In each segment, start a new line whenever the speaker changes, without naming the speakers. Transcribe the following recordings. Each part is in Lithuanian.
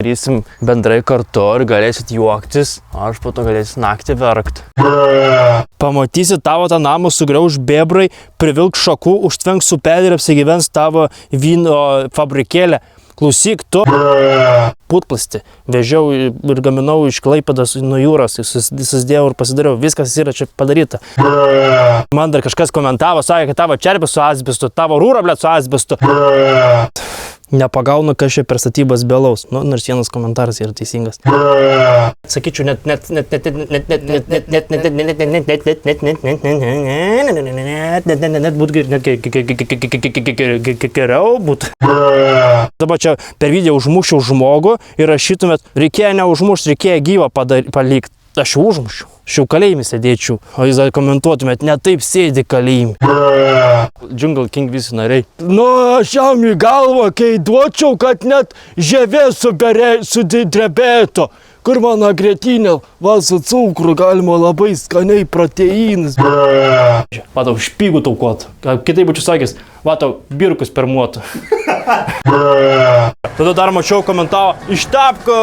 Darysim bendrai kartu ir galėsit juoktis, aš po to galėsit naktį verkt. Pamatysit tavo tą namą sugriauž bebrai, privilk šakų, užtvenks upelį ir apsigyvens tavo vyno fabrikėlę. Klausyk, tu putplasti vežiau ir gaminau iš Klaipėdos nuo jūros, susidėjau ir pasidariau, viskas yra čia padaryta. Man dar kažkas komentavo, sakė, kad tavo čerpės su asbestu, tavo rūra, blėt, su asbestu. Nepagaunu, kas čia per statybas belaus. Nu, nors vienas komentaras yra teisingas. Sakyčiau, geriau būtų. Dabar čia per video užmušiau žmogų ir rašytumėt, reikėjo neužmušti, reikėjo gyvą palikti. Aš jau užmušiau. Aš jau kalėjime sėdėčiau, o jūs komentuotumėt, ne taip sėdi kalėjime. Jungle King visi nariai. Nu, aš jam į galvą, kai duočiau, kad net žievė sudrebėtų. Kur mano grėtinė, valso cukrų galima labai skaniai proteinas. Matau, špygų taukot. Kitaip būčiau sakęs, matau, birkus per muotų. Tada dar mačiau komentavo, ištepka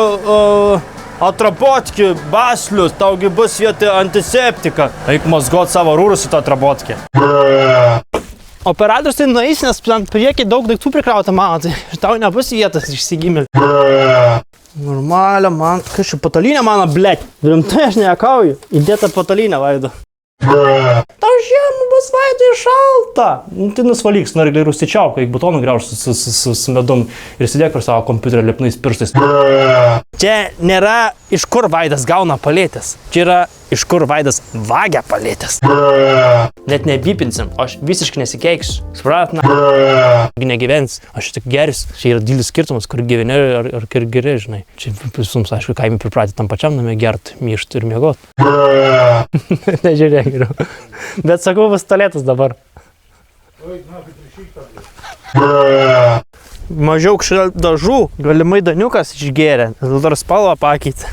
atrabotki, baslius, taugi bus vietoj antiseptika. Eik mazgot savo rūrus į tą atrabotkę. Operatorius tai nueis, nes priekiai daug daiktų prikrauta, mano, tai tau nebus vietas išsigimėlį. Normalia, man, kažkaip patalinė mano, blėt. Rimtai aš nejakauju. Įdėta patalinė, Vaido. Tau žiemą bus, Vaidai, šalta. Tai nusvalyks, nori rustičiauką, jeigu butonų grauž su medum ir sėdėk per savo kompiuterio lipnais pirštais. Čia nėra iš kur Vaidas gauna palėtės. Čia yra iš kur Vaidas vagia palėtės. Net nebipinsim, aš visiškai nesikeiksiu. Suprat, na. Negyvens, aš tik geris. Čia yra didelis skirtumas, kur gyveni ar kur geri, žinai. Čia visums, aišku, kaime pripratę tam pačiam name gert, myšt ir miegot. Nežiūrėk geriau. Bet sakau, bus talėtas dabar. Mažiau dažų, galimai Daniukas išgėrė, dar spalvą pakeitė.